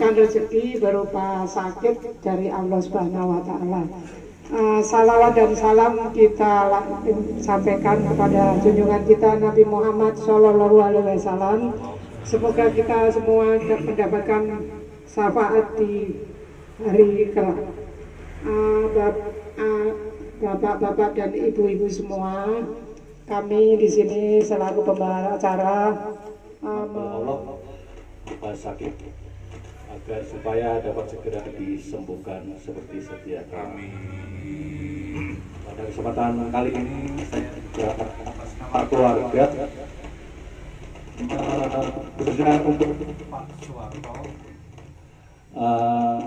diberikan rezeki berupa sakit dari Allah Subhanahu wa Ta'ala. Salawat dan salam kita sampaikan kepada junjungan kita Nabi Muhammad Shallallahu Alaihi Wasallam. Semoga kita semua mendapatkan syafaat di hari kelak. Bapak-bapak dan ibu-ibu semua, kami di sini selaku pembawa acara Allah sakit agar supaya dapat segera disembuhkan seperti sedia kala. Pada kesempatan kali ini saya juga atas nama keluarga khususnya untuk Pak Suwarto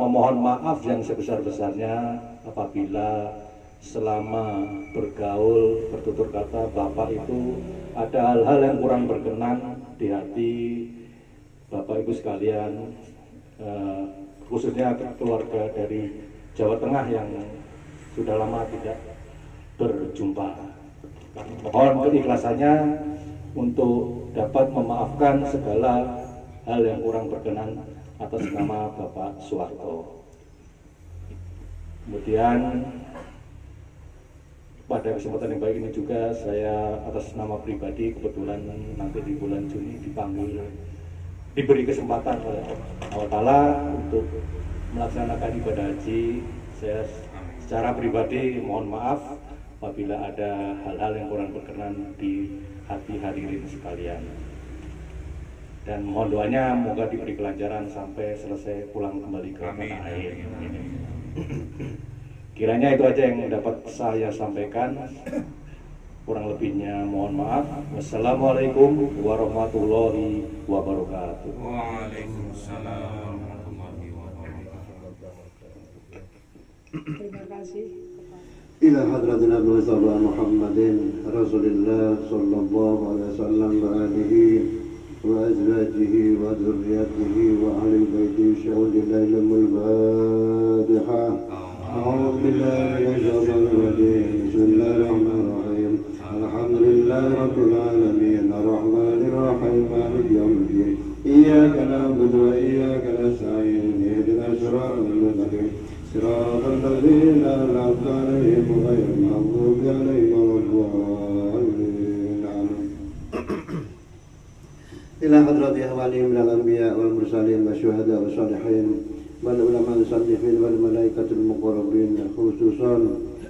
memohon maaf yang sebesar-besarnya apabila selama bergaul bertutur kata Bapak itu ada hal-hal yang kurang berkenan di hati Bapak Ibu sekalian, khususnya keluarga dari Jawa Tengah yang sudah lama tidak berjumpa. Mohon keikhlasannya untuk dapat memaafkan segala hal yang kurang berkenan atas nama Bapak Suwarto. Kemudian pada kesempatan yang baik ini juga saya atas nama pribadi kebetulan nanti di bulan Juni diberi kesempatan oleh Allah Ta'ala untuk melaksanakan ibadah haji. Saya secara pribadi mohon maaf apabila ada hal-hal yang kurang berkenan di hati hadirin sekalian, dan mohon doanya moga diberi kelancaran sampai selesai pulang kembali ke tanah air. Kiranya itu aja yang dapat saya sampaikan. Kurang lebihnya mohon maaf. Wassalamualaikum warahmatullahi wabarakatuh. Waalaikumsalam warahmatullahi wabarakatuh. terima kasih. إلى حضرة النبي محمد رسول الله صلى الله عليه وسلم وآله وأزواجه وذريته وأهل بيته شهود الليل الفاتحة. أعوذ بالله من الشيطان الرجيم. بسم الله الرحمن الرحيم. الحمد لله رب العالمين الرحمن الرحيم مالك يوم الدين. إياك نعبد وإياك نستعين اهدنا الصراط المستقيم صراط الذين أنعمت عليهم غير المغضوب عليهم ولا الضالين. إلى حضرة إخواني من الأنبياء والمرسلين والشهداء والصالحين والعلماء المصنفين والملائكة المقربين، خصوصا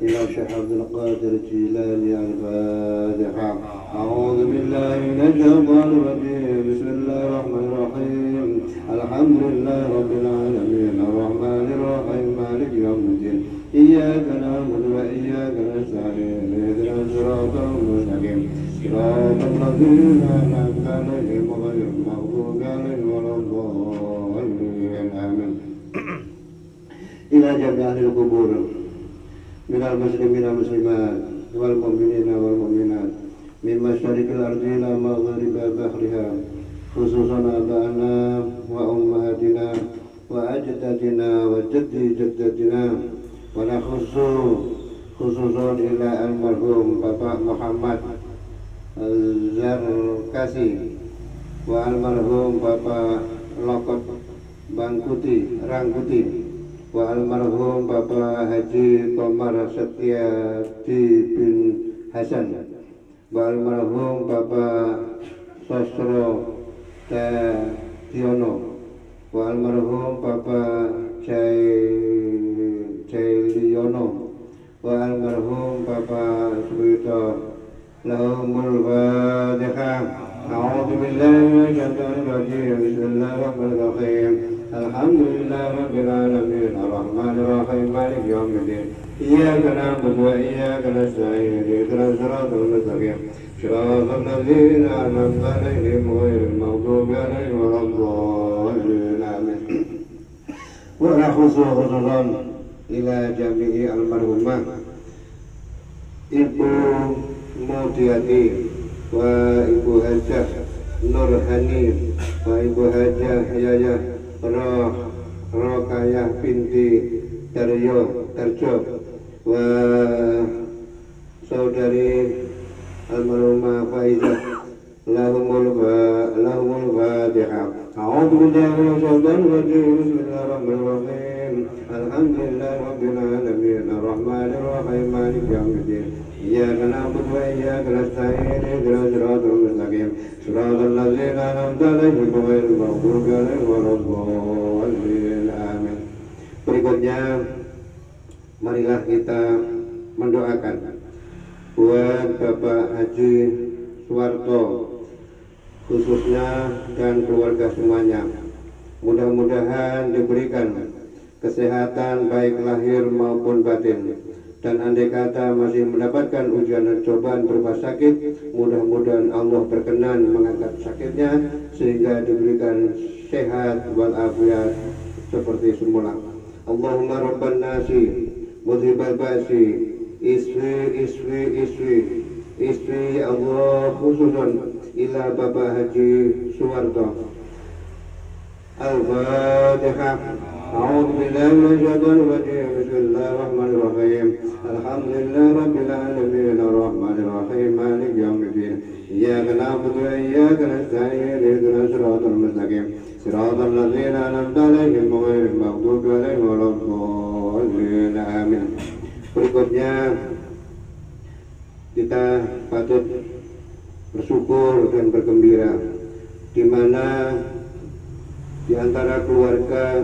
إلى شيخ عبد القادر الجيلاني الفاتحة. أعوذ بالله من الشيطان الرجيم. بسم الله الرحمن الرحيم. الحمد لله رب العالمين الرحمن الرحيم مالك يوم الدين. إياك نعبد وإياك نستعين اهدنا الصراط المستقيم صراط الذين أنعمت عليهم غير المغضوب عليهم ولا الضالين. آمين. إلى جميع أهل القبور من المسلمين والمسلمات والمؤمنين والمؤمنات من مشارق الأرض إلى مغاربها بحرها، خصوصا آبائنا وأمهاتنا وأجدادنا وجد جدتنا، ونخص خصوصا إلى المرحوم Bapak Muhammad Zarkasi wa almarhum Bapak Lokot Bangkuti Rangkuti wa almarhum Bapak Haji Komar Setiadi bin Hasan wa almarhum Bapak Sosro Tadiono wa almarhum Bapak Jailiono wa almarhum Bapak Suwito lahumul Fatihah. A'udzu billahi minasyaitonir rajim. Bismillahirrahmanirrahim. Alhamdulillahi rabbil alamin arrahmanir rahim maliki yaumiddin. Iyyaka na'budu wa iyyaka nasta'in ihdinas siratal mustaqim siratal ladzina an'amta 'alaihim ghairil maghdubi 'alaihim waladdallin. Amin. Wa khususan ila jami'i almarhumah Ibu Mudiati wa Ibu Hajah Nurhani wa Ibu Hajah Yayah Rokayah binti Tarjo wa saudari almarhumah Faizah lahumul Fatihah. أعوذ بالله من الشيطان الرجيم بسم الله الرحمن الرحيم الحمد لله رب العالمين الرحمن الرحيم مالك يوم الدين إياك نعبد وإياك نستعين اهدنا الصراط المستقيم صراط الذين أنعمت عليهم غير المغضوب عليهم ولا الضالين آمين. Berikutnya marilah kita mendoakan buat Bapak Haji Suwarto khususnya dan keluarga semuanya. Mudah-mudahan diberikan kesehatan baik lahir maupun batin, dan andai kata masih mendapatkan ujian dan cobaan berupa sakit, mudah-mudahan Allah berkenan mengangkat sakitnya sehingga diberikan sehat walafiat seperti semula. Allahumma rabban nasi mudhibal ba'si isri ya Allah, khususan ila Bapak Haji Suwarto. Al-Fatihah. A'udzu billahi minasyaitonir rajim. Bismillahirrahmanirrahim. Alhamdulillahi rabbil alamin arrahmanir rahim maliki yaumiddin. Iyyaka na'budu wa iyyaka nasta'in ihdinas siratal mustaqim siratal ladzina an'amta 'alaihim ghairil maghdubi 'alaihim waladdallin. Amin. Berikutnya kita patut bersyukur dan bergembira di mana di antara keluarga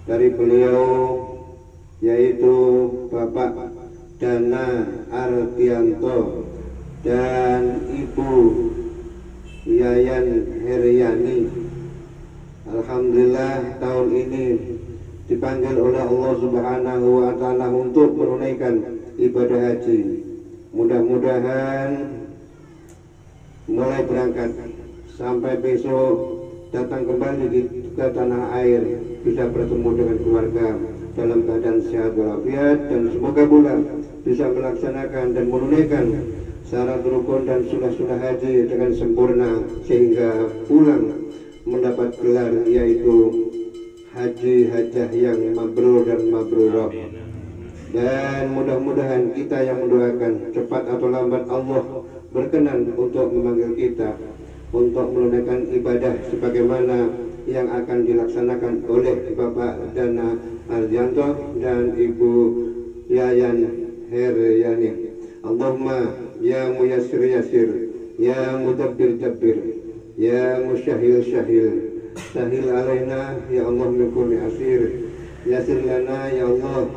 dari beliau yaitu Bapak Dana Ardianto dan Ibu Yayan Heriani, alhamdulillah tahun ini dipanggil oleh Allah Subhanahu wa Ta'ala untuk menunaikan ibadah haji. Mudah-mudahan mulai berangkat sampai besok datang kembali ke tanah air bisa bertemu dengan keluarga dalam keadaan sehat walafiat, dan semoga pula bisa melaksanakan dan menunaikan syarat rukun dan sunnah-sunnah haji dengan sempurna sehingga pulang mendapat gelar yaitu haji hajah yang mabrur dan mabrurah. Dan mudah-mudahan kita yang mendoakan cepat atau lambat Allah berkenan untuk memanggil kita untuk menunaikan ibadah sebagaimana yang akan dilaksanakan oleh Bapak Dana Ardianto dan Ibu Yayan Heriani. Allahumma ya muyassir yasir, ya mudabbir dabbir, ya musyahil syahil, sahil alaina ya Allah min kulli asir, yasir lana ya Allah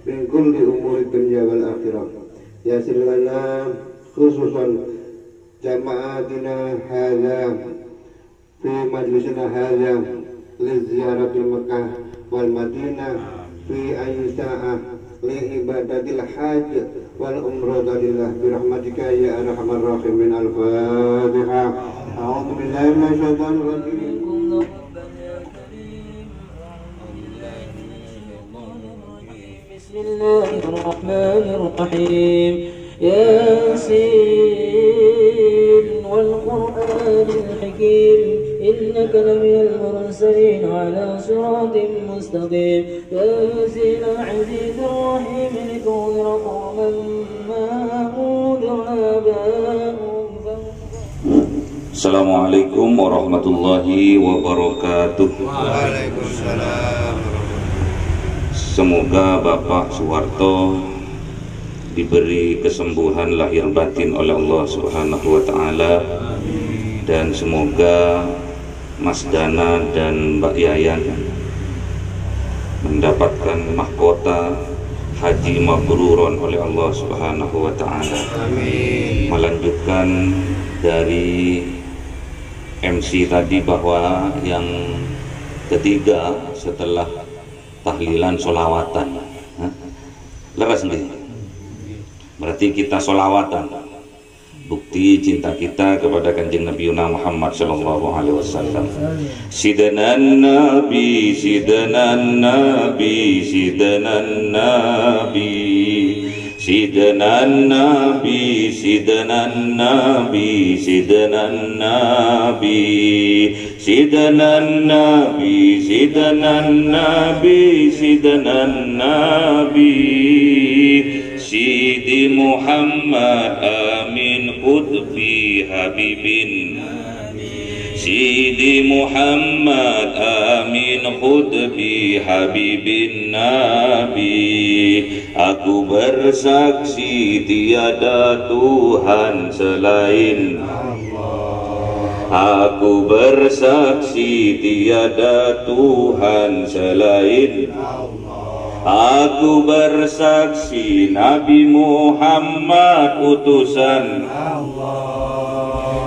min kulli umuri dunya wal akhirah, yasir lana khususan jama'atina hadha fi majlisina hadha li ziyaratil Makkah wal Madinah fi ayyi sa'ah li ibadatil hajj wal umrata lillah bi rahmatika ya arhamar rahimin. Al-Fatihah. A'udzu billahi minasyaitonir rajim. Bismillahirrahmanirrahim. Yasin wal Qur'anil Hakim innaka laminal mursalin ala siratin mustaqim. Yasin al-azizir rahim litunzira qauman ma unzira aba'uhum. Assalamualaikum warahmatullahi wabarakatuh. Waalaikumsalam. Semoga Bapak Suwarto diberi kesembuhan lahir batin oleh Allah Subhanahu wa Ta'ala, dan semoga Mas Dana dan Mbak Yayan mendapatkan mahkota haji mabruron oleh Allah Subhanahu wa Ta'ala. Melanjutkan dari MC tadi bahwa yang ketiga setelah tahlilan solawatan, leres nih. Berarti kita solawatan, bukti cinta kita kepada kanjeng Nabi Muhammad Sallallahu Alaihi Wasallam. Sidanan Nabi, Sidanan Nabi, Sidanan Nabi, Sidanan Nabi, Sidanan Nabi, Sidanan Nabi, Sidanan Nabi, Sidanan Nabi, Sidanan Nabi, Sidi Muhammad Amin Qutbi Habibin, Sidi Muhammad amin khutbi habibin Nabi. Aku bersaksi tiada Tuhan selain Allah. Aku bersaksi tiada Tuhan selain Allah. Aku bersaksi Nabi Muhammad utusan Allah.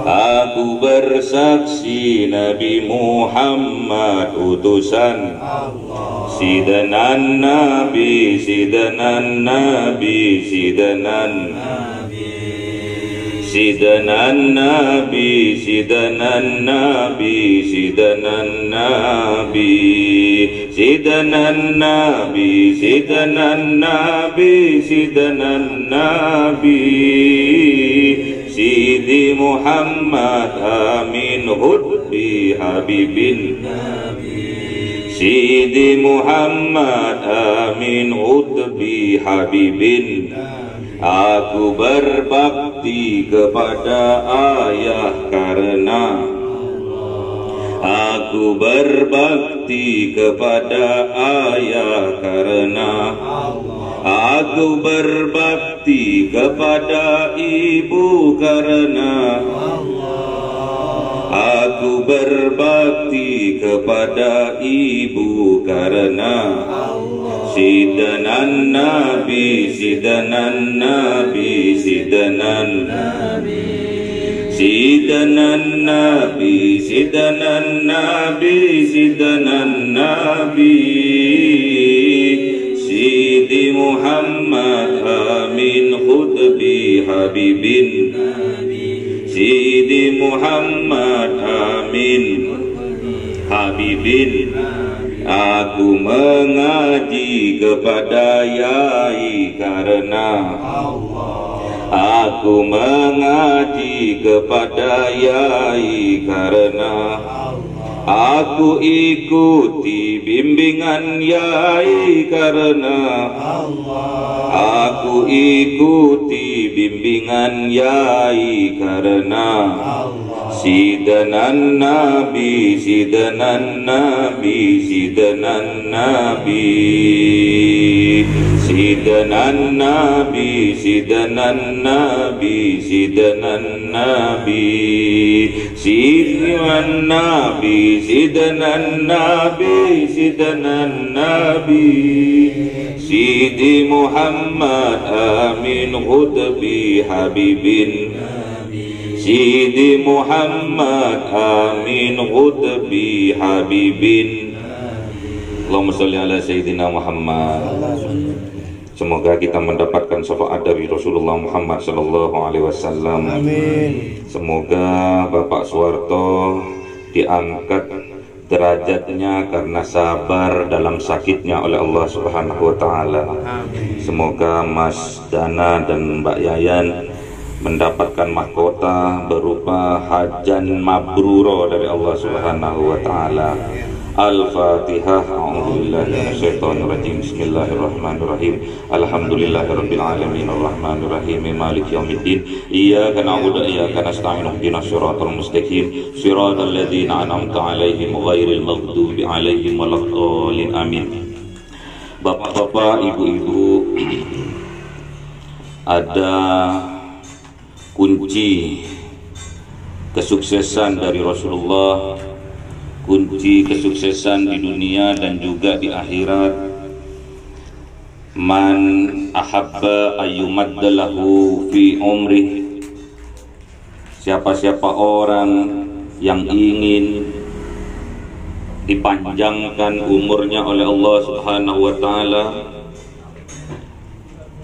Aku bersaksi Nabi Muhammad utusan Allah. Sidanan Nabi, Sidanan Nabi, Sidanan Nabi, Sidanan Nabi, Sidanan Nabi, Sidanan Nabi, Sidanan Nabi, Sidanan Nabi, Sidanan Nabi. Sidi Muhammad amin khutbi habibin Nabi. Sidi Muhammad amin khutbi habibin Nabi. Aku berbakti kepada ayah karena aku berbakti kepada ayah karena aku berbakti kepada ibu karena aku berbakti kepada ibu karena Sidanan Nabi, Sidanan Nabi, Sidanan Nabi, Sidanan Nabi, Sidanan Nabi, Sidanan Nabi. Sidi Muhammad amin khutbi habibin Nabi. Sidi Muhammad amin habibin Nabi. Aku mengaji kepada yai karena Allah. Aku mengaji kepada yai karena aku ikuti bimbingan yai karena aku ikuti bimbingan yai karena Sidanan Nabi, Sidanan Nabi, Sidanan Nabi, Sidanan Nabi, Sidanan Nabi, Sidanan Nabi, Sidanan Nabi, Sidanan Nabi, Sidanan Nabi. Sidi Muhammad amin khutbi habibin Nabi. Sidi Muhammad amin khutbi habibin Nabi. Allahumma sholli ala Sayyidina Muhammad. Semoga kita mendapatkan syafaat dari Rasulullah Muhammad sallallahu alaihi wasallam. Amin. Semoga Bapak Suwarto diangkat derajatnya karena sabar dalam sakitnya oleh Allah Subhanahu wa taala. Semoga Mas Dana dan Mbak Yayan mendapatkan mahkota berupa hajan mabruro dari Allah Subhanahu wa taala. Al-Fatihah. A'udzubillahi minasyaitonir rajim. Bismillahirrahmanirrahim. Alhamdulillahirabbil alamin arrahmanir rahim maliki yaumiddin. Iyyaka na'budu wa iyyaka nasta'in. Ihdinas siratal mustaqim. Siratal ladzina an'amta 'alaihim ghairil maghdubi 'alaihim waladdallin. Amin. Bapak-bapak, ibu-ibu, ada kunci kesuksesan dari Rasulullah, kunci kesuksesan di dunia dan juga di akhirat. Man ahabba ayyumaddalahu fi umrih, siapa-siapa orang yang ingin dipanjangkan umurnya oleh Allah Subhanahu wa taala,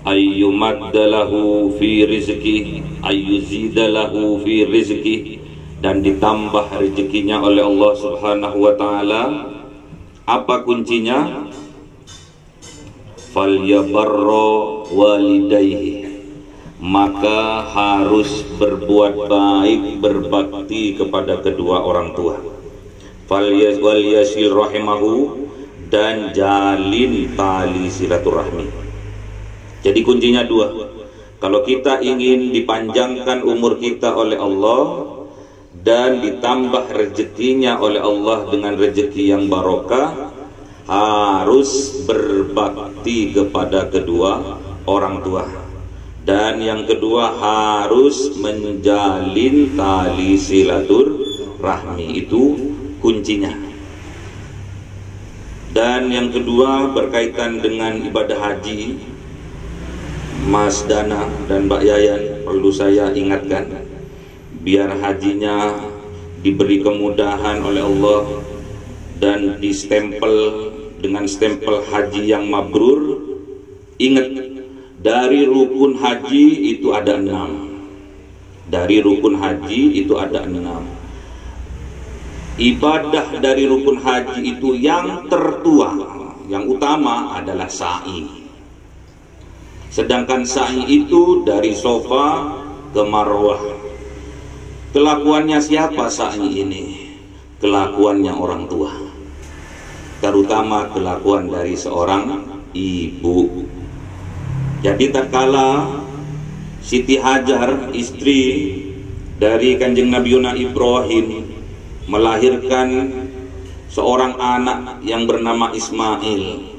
ayyumaddalahu fi rizqi, ayyuzidalahu fi rizqi, dan ditambah rezekinya oleh Allah Subhanahu wa taala. Apa kuncinya? Falyabarra walidayhi, maka harus berbuat baik, berbakti kepada kedua orang tua. Falyasil rahimahu, dan jalin tali silaturahmi. Jadi kuncinya dua. Kalau kita ingin dipanjangkan umur kita oleh Allah, dan ditambah rezekinya oleh Allah dengan rezeki yang barokah, harus berbakti kepada kedua orang tua. Dan yang kedua, harus menjalin tali silaturahmi, itu kuncinya. Dan yang kedua berkaitan dengan ibadah haji, Mas Dana dan Mbak Yayan perlu saya ingatkan, biar hajinya diberi kemudahan oleh Allah dan distempel dengan stempel haji yang mabrur. Ingat, dari rukun haji itu ada 6. Dari rukun haji itu ada 6. Ibadah dari rukun haji itu yang tertua, yang utama adalah sa'i. Sedangkan sa'i itu dari Safa ke Marwah. Kelakuannya siapa sa'i ini? Kelakuannya orang tua, terutama kelakuan dari seorang ibu. Jadi tatkala Siti Hajar, istri dari Kanjeng Nabi Ibrahim, melahirkan seorang anak yang bernama Ismail,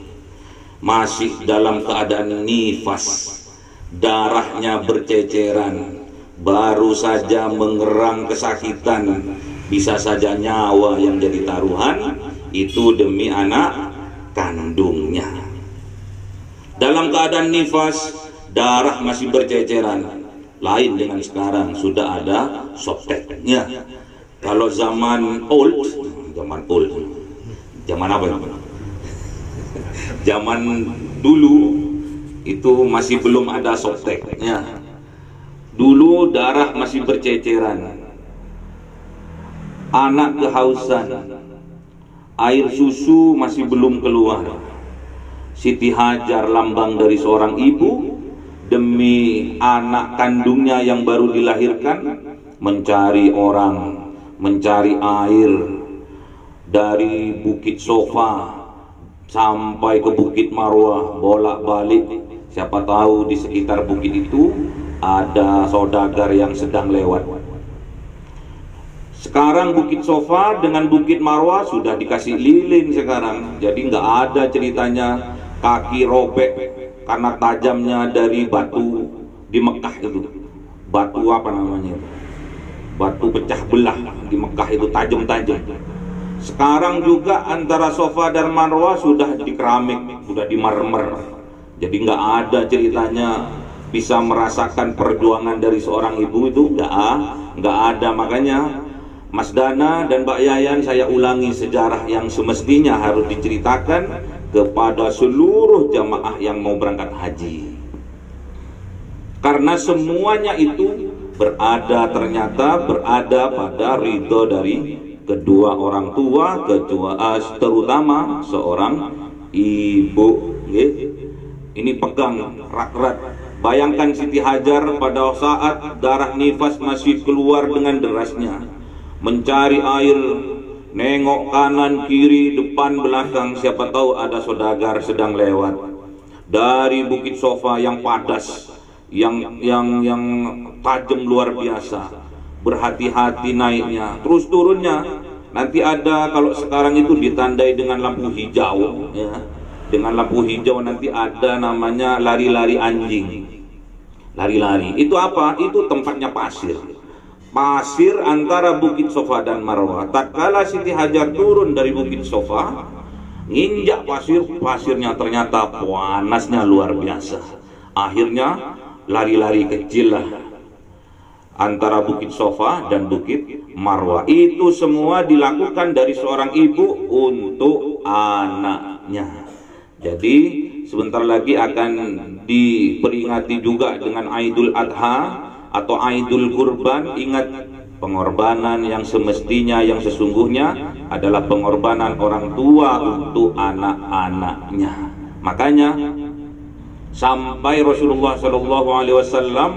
masih dalam keadaan nifas, darahnya berceceran, baru saja mengerang kesakitan, bisa saja nyawa yang jadi taruhan, itu demi anak kandungnya. Dalam keadaan nifas, darah masih berceceran. Lain dengan sekarang, sudah ada softteknya. Kalau zaman apa? Zaman dulu itu masih belum ada softteknya. Dulu darah masih berceceran, anak kehausan, air susu masih belum keluar. Siti Hajar, lambang dari seorang ibu, demi anak kandungnya yang baru dilahirkan, mencari orang, mencari air dari Bukit Safa sampai ke Bukit Marwah, bolak-balik. Siapa tahu di sekitar bukit itu ada saudagar yang sedang lewat. Sekarang Bukit Safa dengan Bukit Marwah sudah dikasih lilin sekarang, jadi nggak ada ceritanya kaki robek karena tajamnya dari batu di Mekah itu. Batu apa namanya? Batu pecah belah di Mekah itu, tajam-tajam. Sekarang juga antara Safa dan Marwah sudah di keramik, sudah di marmer. Jadi nggak ada ceritanya bisa merasakan perjuangan dari seorang ibu, itu nggak ada. Makanya Mas Dana dan Mbak Yayan, saya ulangi sejarah yang semestinya harus diceritakan kepada seluruh jamaah yang mau berangkat haji, karena semuanya itu ternyata berada pada ridho dari kedua orang tua, terutama seorang ibu. Ini pegang rat-rat. Bayangkan Siti Hajar pada saat darah nifas masih keluar dengan derasnya, mencari air, nengok kanan kiri depan belakang, siapa tahu ada saudagar sedang lewat. Dari Bukit Safa yang padas, yang tajam luar biasa, berhati-hati naiknya, terus turunnya. Nanti ada, kalau sekarang itu ditandai dengan lampu hijau, ya. Dengan lampu hijau nanti ada namanya lari-lari anjing. Lari-lari itu apa? Itu tempatnya pasir. Pasir antara Bukit Safa dan Marwah. Tatkala Siti Hajar turun dari Bukit Safa, nginjak pasirnya ternyata panasnya luar biasa. Akhirnya lari-lari kecil lah antara Bukit Safa dan Bukit Marwah. Itu semua dilakukan dari seorang ibu untuk anaknya. Jadi sebentar lagi akan diperingati juga dengan Aidul Adha atau Aidul Kurban. Ingat, pengorbanan yang semestinya, yang sesungguhnya adalah pengorbanan orang tua untuk anak-anaknya. Makanya sampai Rasulullah SAW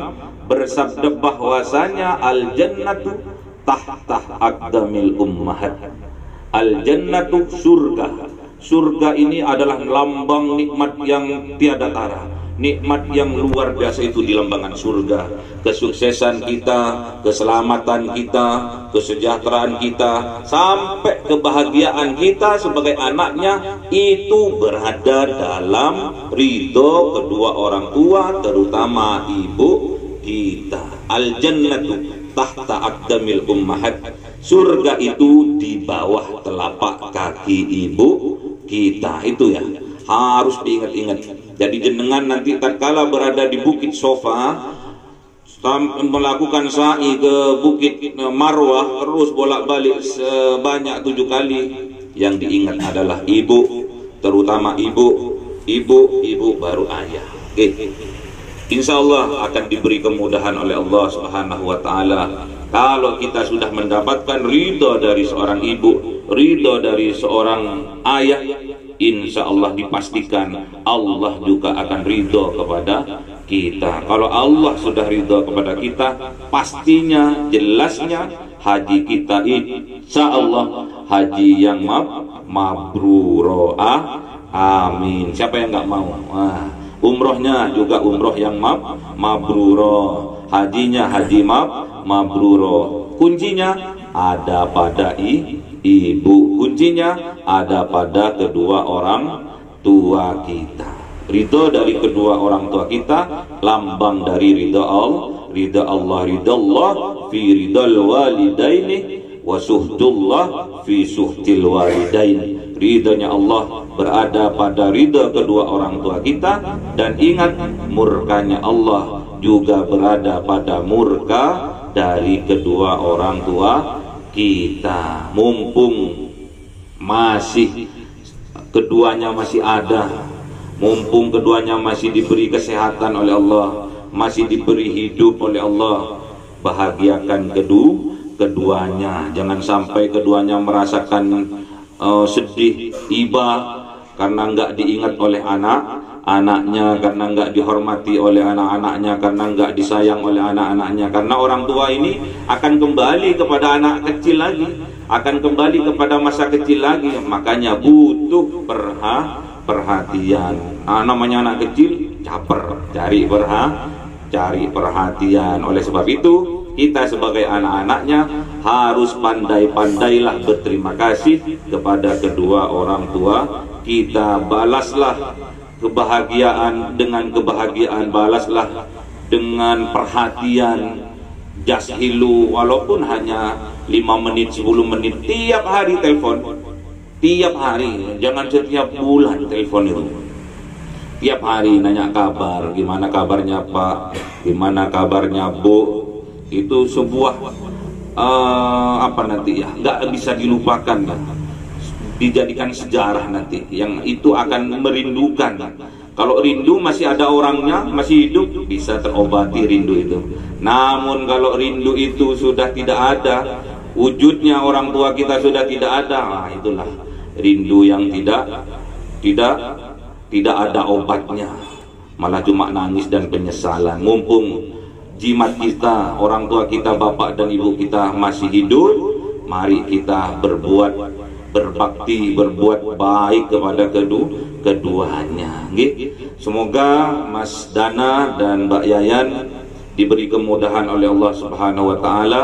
bersabda bahwasanya al-jannatu tahta aqdamil ummahat. Al-jannatu surga. Surga ini adalah lambang nikmat yang tiada tara. nikmat yang luar biasa itu di lembangan surga. Kesuksesan kita, keselamatan kita, kesejahteraan kita, sampai kebahagiaan kita sebagai anaknya itu berada dalam ridho kedua orang tua, terutama ibu kita. Al-jannatu tahta aqdamil ummahat. Surga itu di bawah telapak kaki ibu kita. Itu ya, harus diingat-ingat. Jadi jenengan nanti tatkala berada di Bukit Sofa, melakukan sa'i ke Bukit Marwah, terus bolak-balik sebanyak 7 kali, yang diingat adalah ibu, terutama ibu baru ayah. Oke. Insya Allah akan diberi kemudahan oleh Allah Subhanahu wa Ta'ala. Kalau kita sudah mendapatkan ridho dari seorang ibu, ridho dari seorang ayah, insya Allah dipastikan Allah juga akan ridho kepada kita. Kalau Allah sudah ridho kepada kita, pastinya, jelasnya haji kita insya Allah haji yang mabrur. Amin. Siapa yang nggak mau? Umrohnya juga umroh yang mabrur, hajinya haji mabrur. Kuncinya ada pada ibu, kuncinya ada pada kedua orang tua kita. Ridho dari kedua orang tua kita lambang dari ridho Allah, ridho Allah fi ridhal walidaini wa suhdullah fi suhdil walidaini. Ridhonya Allah berada pada ridho kedua orang tua kita, dan ingat murkanya Allah juga berada pada murka dari kedua orang tua kita. Mumpung masih keduanya masih ada, mumpung keduanya masih diberi kesehatan oleh Allah, masih diberi hidup oleh Allah, bahagiakan keduanya. Jangan sampai keduanya merasakan sedih, iba karena nggak diingat oleh anak-anaknya, karena nggak dihormati oleh anak-anaknya, karena nggak disayang oleh anak-anaknya. Karena orang tua ini akan kembali kepada anak kecil lagi, akan kembali kepada masa kecil lagi. Makanya butuh perhatian. Namanya anak kecil caper, cari perhatian. Oleh sebab itu, kita sebagai anak-anaknya harus pandai-pandailah berterima kasih kepada kedua orang tua kita. Balaslah kebahagiaan dengan kebahagiaan, balaslah dengan perhatian. Jashilu, walaupun hanya 5 menit, 10 menit, tiap hari telepon, tiap hari, jangan setiap bulan telepon itu. Tiap hari nanya kabar, gimana kabarnya Pak, gimana kabarnya Bu. Itu sebuah nanti ya, nggak bisa dilupakan, dijadikan sejarah nanti, yang itu akan merindukan. Kalau rindu masih ada orangnya, masih hidup, bisa terobati rindu itu. Namun kalau rindu itu sudah tidak ada, wujudnya orang tua kita sudah tidak ada, itulah rindu yang tidak ada obatnya, malah cuma nangis dan penyesalan. Mumpung jimat kita, orang tua kita, bapak dan ibu kita masih hidup, mari kita berbakti, berbuat baik kepada keduanya. Semoga Mas Dana dan Mbak Yayan diberi kemudahan oleh Allah Subhanahu wa Ta'ala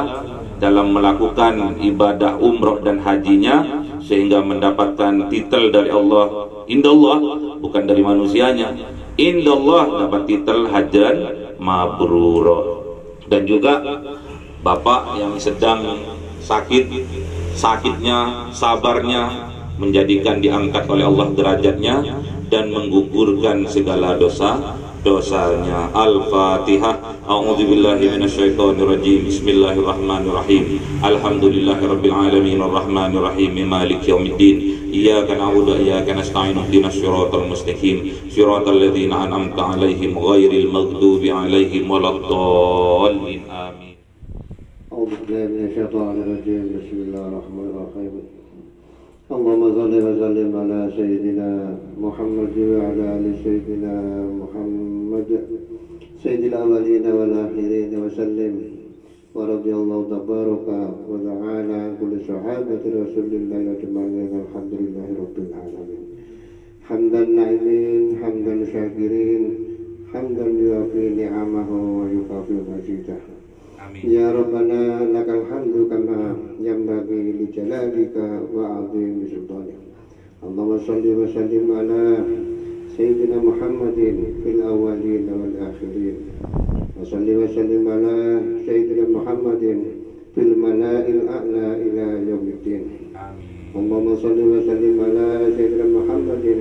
dalam melakukan ibadah umroh dan hajinya, sehingga mendapatkan titel dari Allah, indallah, bukan dari manusianya. Indallah dapat titel hajan mabrur. Dan juga bapak yang sedang sakitnya, sabarnya menjadikan diangkat oleh Allah derajatnya dan menggugurkan segala dosanya. Al-Fatihah. A'udzubillahi minasyaitonirrajim. Bismillahirrahmanirrahim. Alhamdulillahirabbil alamin arrahmanir rahim maliki yaumiddin. Iyyaka na'budu wa iyyaka nasta'in ihdinas siratal mustaqim siratal ladzina an'amta 'alaihim ghairil maghdubi 'alaihim waladdallin. Amin. A'udzu billahi minasyaitonir rajim. Bismillahirrahmanirrahim. Allahumma shalli wa sallim ala sayyidina Muhammad wa ala ali sayyidina Muhammad sayyidil awwalin wal akhirin wa sallim. Wa radhiyallahu tabaraka wa ta'ala an kulli sahabati Rasulillah ajma'in. Alhamdulillahi rabbil alamin. Hamdan na'imin, hamdan syakirin, حمدا يوافي نعمه ويكافئ مزيده. Amin. Ya Rabbana lakal hamdu kama yanbaghi li jalalika wa 'azimi sultanika. Allahumma shalli wa sallim ala sayyidina Muhammadin fil awwalin wal akhirin. Wa salli wa sallim ala sayyidina Muhammadin fil mala'il a'la ila yaumiddin. Amin. Allahumma shalli wa sallim ala sayyidina Muhammadin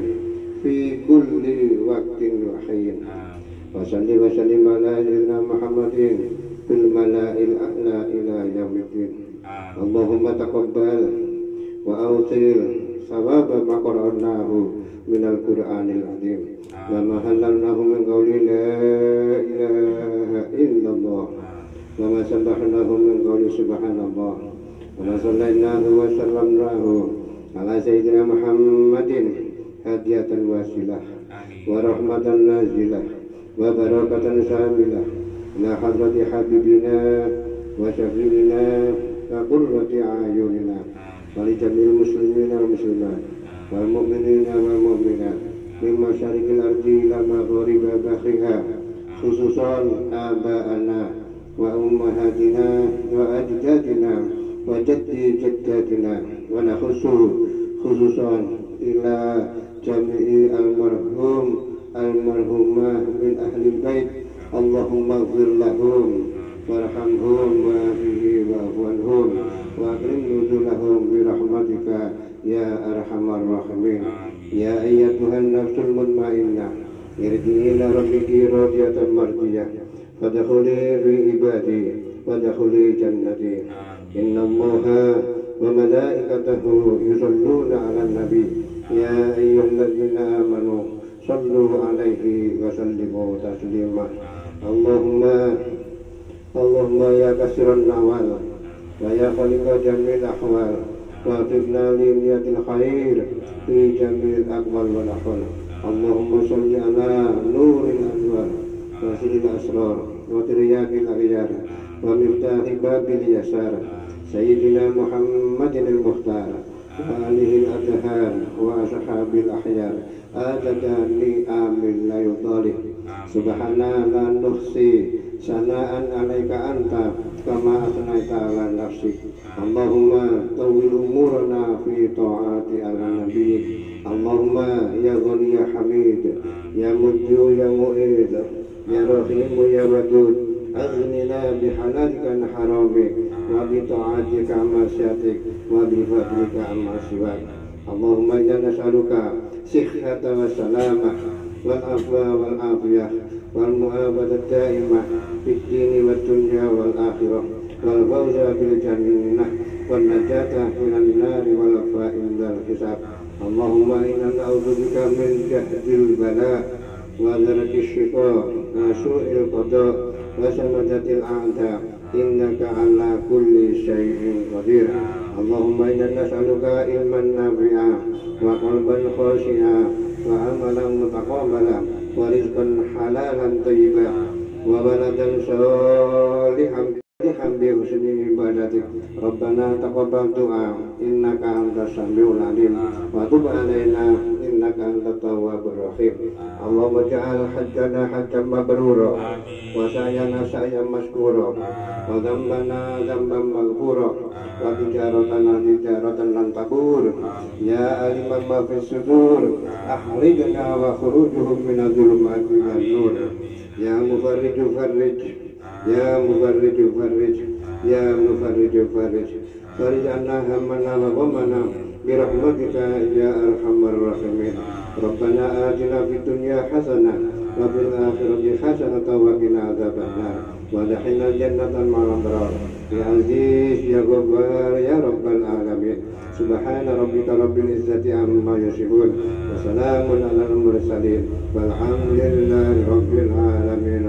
fi kulli waqtin wa hayyin. Wa salli wa sallim ala sayyidina Muhammadin fil mala'il a'la ila yaumiddin. Allahumma taqabbal wa awtil sawaba ma qara'nahu minal Qur'anil azim wa ma halalnahu min qawli la ilaha illallah wa ma sabbahnahu min qawli subhanallah wa ma sallainahu wa sallamnahu ala sayyidina Muhammadin hadiyatan wasilah wa rahmatan nazilah wa barakatan syamilah ila hadrati habibina wa syafi'ina wa qurrati a'yunina wa li jamil muslimina wa muslimat wal mu'minina wal mu'minat min masyariqil ardi ila maghribi bahiha khususan aba'ana wa ummahatina wa ajdadina wa jaddi jaddatina wa nakhussu khususan ila jami'i almarhum almarhumah min ahli bait. Allahumma ighfir lahum warhamhum wa'afihi wa'afuanhum wa akrim nuzulahum birahmatika ya arhamar rahimin. Ya ayyatuhan nafsul mutmainnah irji'i ila rabbiki radiyatan mardiyah fadkhuli fi ibadi wadkhuli jannati. Inna Allaha wa malaikatahu yusalluna 'alan nabi ya ayyuhalladzina amanu sallu 'alaihi wa sallimu taslima. Allahumma ya kasiran nawal wa ya khaliqa jamil ahwal wa fitna li niyatil khair fi jamil aqwal wal ahwal. Allahumma salli ala nuril anwar wa siril asrar wa tiryaqil aghyar wa miftahi babil yasar sayyidina Muhammadin al-mukhtar wa alihi al-adhar wa ashabil ahyar adada li amin la yudhalih. Subhana la nuhsi sana'an alaika anta kama asnaita ala nafsik. Allahumma tawil umurana fi ta'ati ala nabiyyik. Allahumma ya ghani ya hamid ya mujju ya mu'id ya rahim ya wadud aghnina bihalalika an haramik wa bi ta'atika masyatik wa bi fadlika amma siwak. Allahumma inna nas'aluka sikhhata wa salamah wal afwa wal afiyah wal mu'abadat daimah fid dini wad dunya wal akhirah wal fawza bil jannah wan najata minan nari wal fa'indal hisab. Allahumma inna na'udzubika min jahdil bala wa dharaki shiqa wa su'il qada wa samadatil a'da innaka ala kulli syai'in qadir. Allahumma inna nas'aluka ilman nafi'a wa qalban khashi'a wa amalan mutaqabbala wa rizqan halalan thayyiba wa baladan salihan bi husni ibadatik. Rabbana taqabbal du'a innaka antas samiul alim wa tub alaina innaka antat tawwabur rahim. Allahumma ja'al hajjana hajjan mabrura wa sa'yana sa'yan mashkura wa dhanbana dhanban maghfura wa tijaratana tijaratan lan tabur. Ya aliman ma fis sudur akhrijna wa khurujuhum minadh dhulumati wan nur. Ya mufarriju farrij ya mufarriju farrij ya mufarriju farrij farij anna hammana wa ghammana birahmatika ya arhamar rahimin. Rabbana atina fid dunya hasanah wa fil akhirati hasanah wa qina adzabannar wa adkhilna jannatan ma'al abrar. Ya aziz ya ghaffar ya rabbal alamin. Subhana rabbika rabbil izzati amma yasifun wa salamun alal mursalin walhamdulillahi rabbil alamin.